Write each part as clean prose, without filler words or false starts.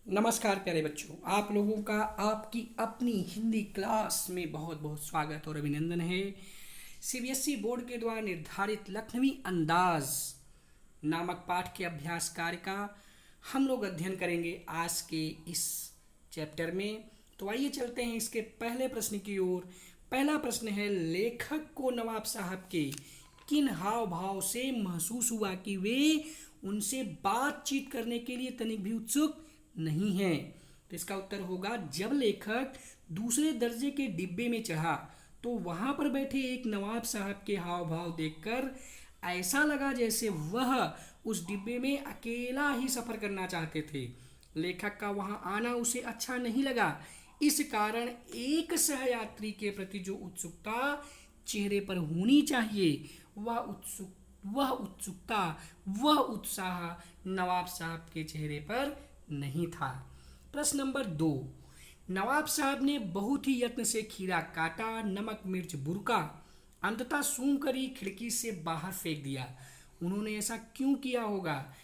नमस्कार प्यारे बच्चों, आप लोगों का आपकी अपनी हिंदी क्लास में बहुत बहुत स्वागत और अभिनंदन है। सीबीएसई बोर्ड के द्वारा निर्धारित लखनवी अंदाज नामक पाठ के अभ्यास कार्य का हम लोग अध्ययन करेंगे आज के इस चैप्टर में। तो आइए चलते हैं इसके पहले प्रश्न की ओर। पहला प्रश्न है, लेखक को नवाब साहब के किन हाव भाव से महसूस हुआ कि वे उनसे बातचीत करने के लिए तनिक भी उत्सुक नहीं है। तो इसका उत्तर होगा, जब लेखक दूसरे दर्जे के डिब्बे में चढ़ा तो वहां पर बैठे एक नवाब साहब के हाव भाव देखकर ऐसा लगा जैसे वह उस डिब्बे में अकेला ही सफर करना चाहते थे। लेखक का वहां आना उसे अच्छा नहीं लगा। इस कारण एक सहयात्री के प्रति जो उत्सुकता चेहरे पर होनी चाहिए, वह उत्सुकता, वह उत्साह नवाब साहब के चेहरे पर नहीं था। प्रश्न नंबर 2, नवाब साहब ने बहुत ही यत्न से खीरा काटा, नमक मिर्च बुरका, अंततः सूंघ कर ही खिड़की से बाहर फेंक दिया। उन्होंने ऐसा क्यों किया होगा?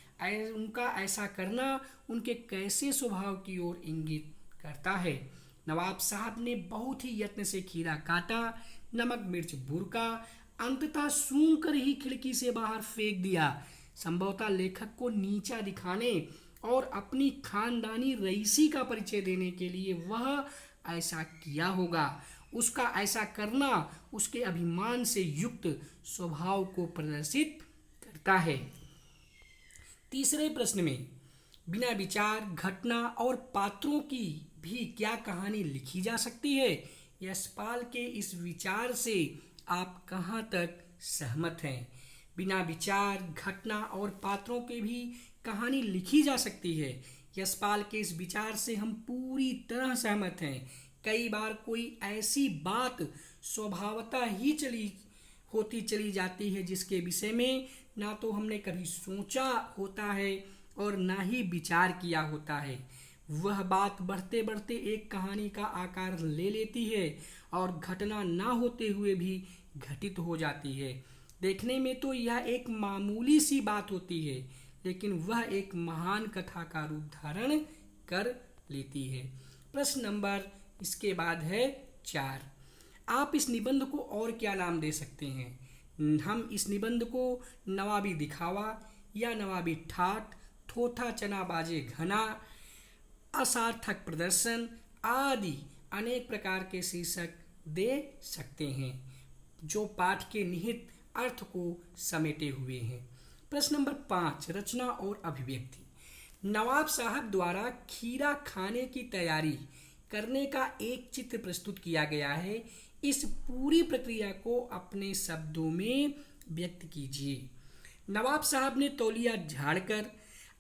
उनका ऐसा करना उनके कैसे स्वभाव की ओर इंगित करता है? नवाब साहब ने बहुत ही यत्न से खीरा काटा, नमक मिर्च बुरका, अंततः सूंघ कर ही खिड़की से बाहर फेंक दिया। संभवतः लेखक को नीचा दिखाने और अपनी खानदानी रईसी का परिचय देने के लिए वह ऐसा किया होगा। उसका ऐसा करना उसके अभिमान से युक्त स्वभाव को प्रदर्शित करता है। तीसरे प्रश्न में, बिना विचार, घटना और पात्रों की भी क्या कहानी लिखी जा सकती है? यशपाल के इस विचार से आप कहाँ तक सहमत हैं? बिना विचार, घटना और पात्रों के भी कहानी लिखी जा सकती है। यशपाल के इस विचार से हम पूरी तरह सहमत हैं। कई बार कोई ऐसी बात स्वभावतः ही चली जाती है जिसके विषय में ना तो हमने कभी सोचा होता है और ना ही विचार किया होता है। वह बात बढ़ते बढ़ते एक कहानी का आकार ले लेती है और घटना ना होते हुए भी घटित हो जाती है। देखने में तो यह एक मामूली सी बात होती है, लेकिन वह एक महान कथा का रूप धारण कर लेती है। प्रश्न नंबर इसके बाद है 4। आप इस निबंध को और क्या नाम दे सकते हैं? हम इस निबंध को नवाबी दिखावा या नवाबी ठाठ, थोथा चना बाजे घना, असार्थक प्रदर्शन आदि अनेक प्रकार के शीर्षक दे सकते हैं जो पाठ के निहित अर्थ को समेटे हुए हैं। प्रश्न नंबर 5, रचना और अभिव्यक्ति। नवाब साहब द्वारा खीरा खाने की तैयारी करने का एक चित्र प्रस्तुत किया गया है। इस पूरी प्रक्रिया को अपने शब्दों में व्यक्त कीजिए। नवाब साहब ने तौलिया झाड़कर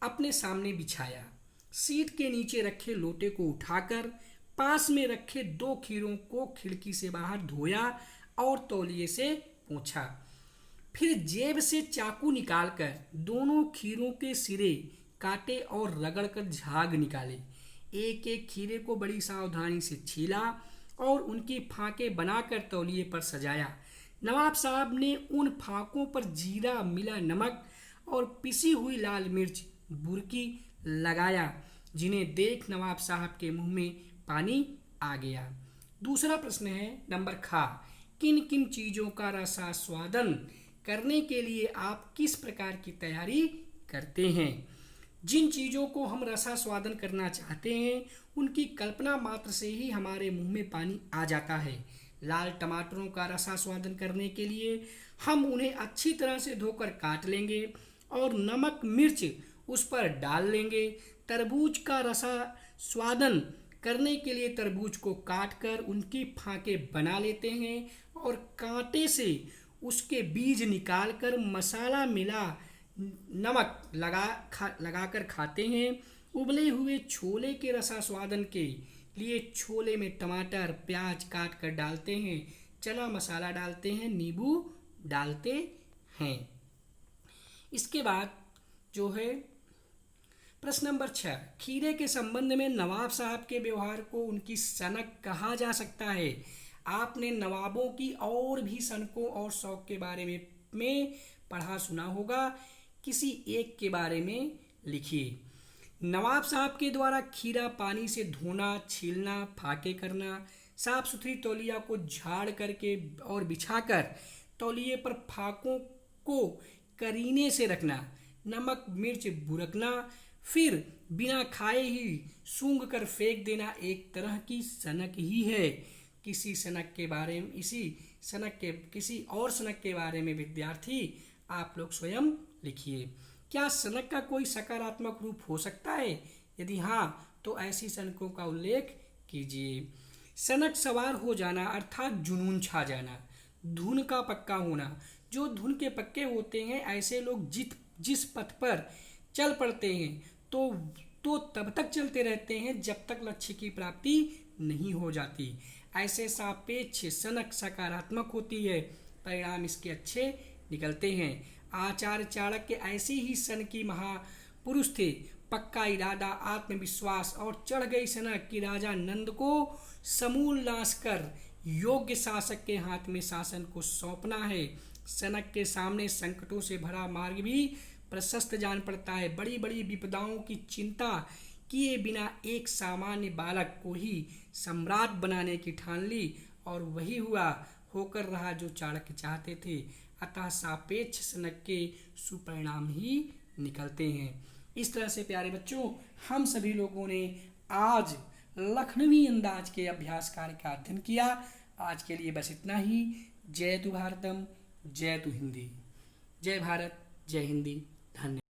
अपने सामने बिछाया, सीट के नीचे रखे लोटे को उठाकर पास में रखे 2 खीरों को खिड़की से बाहर धोया और तौलिए से पोंछा। फिर जेब से चाकू निकालकर दोनों खीरों के सिरे काटे और रगड़कर झाग निकाले। एक एक खीरे को बड़ी सावधानी से छीला और उनकी फांके बनाकर तौलिए पर सजाया। नवाब साहब ने उन फांकों पर जीरा मिला नमक और पिसी हुई लाल मिर्च बुरकी लगाया, जिन्हें देख नवाब साहब के मुंह में पानी आ गया। दूसरा प्रश्न है नंबर खा। किन किन चीज़ों का रसास्वादन करने के लिए आप किस प्रकार की तैयारी करते हैं? जिन चीज़ों को हम रसास्वादन करना चाहते हैं उनकी कल्पना मात्र से ही हमारे मुंह में पानी आ जाता है। लाल टमाटरों का रसास्वादन करने के लिए हम उन्हें अच्छी तरह से धोकर काट लेंगे और नमक मिर्च उस पर डाल लेंगे। तरबूज का रसास्वादन करने के लिए तरबूज को काटकर उनकी फांके बना लेते हैं और कांटे से उसके बीज निकालकर मसाला मिला नमक लगाकर खाते हैं। उबले हुए छोले के रसास्वादन के लिए छोले में टमाटर प्याज काट कर डालते हैं, चना मसाला डालते हैं, नींबू डालते हैं। इसके बाद जो है प्रश्न नंबर 6, खीरे के संबंध में नवाब साहब के व्यवहार को उनकी सनक कहा जा सकता है। आपने नवाबों की और भी सनकों और शौक के बारे में पढ़ा सुना होगा। किसी एक के बारे में लिखिए। नवाब साहब के द्वारा खीरा पानी से धोना, छीलना, फाके करना, साफ सुथरी तौलिया को झाड़ करके और बिछाकर तौलिए पर फाकों को करीने से रखना, नमक मिर्च बुरकना, फिर बिना खाए ही सूंघ कर फेंक देना एक तरह की सनक ही है। किसी सनक के बारे में किसी और सनक के बारे में विद्यार्थी आप लोग स्वयं लिखिए। क्या सनक का कोई सकारात्मक रूप हो सकता है? यदि हाँ तो ऐसी सनकों का उल्लेख कीजिए। सनक सवार हो जाना अर्थात जुनून छा जाना, धुन का पक्का होना। जो धुन के पक्के होते हैं ऐसे लोग जिस पथ पर चल पड़ते हैं तो तब तक चलते रहते हैं जब तक लक्ष्य की प्राप्ति नहीं हो जाती। ऐसे सापेक्ष सनक सकारात्मक होती है, परिणाम इसके अच्छे निकलते हैं। आचार्य चाणक्य ऐसे ही सन की महापुरुष थे। पक्का इरादा, आत्मविश्वास और चढ़ गई सनक कि राजा नंद को समूल नाश कर योग्य शासक के हाथ में शासन को सौंपना है। सनक के सामने संकटों से भरा मार्ग भी प्रशस्त जान पड़ता है। बड़ी बड़ी विपदाओं की चिंता किए बिना एक सामान्य बालक को ही सम्राट बनाने की ठान ली और वही होकर रहा जो चाणक्य चाहते थे। अतः सापेक्ष सनक के सुपरिणाम ही निकलते हैं। इस तरह से प्यारे बच्चों, हम सभी लोगों ने आज लखनवी अंदाज के अभ्यास कार्य का अध्ययन किया। आज के लिए बस इतना ही। जय तु भारतम, जय तु हिंदी। जय भारत, जय हिंदी। धन्यवाद।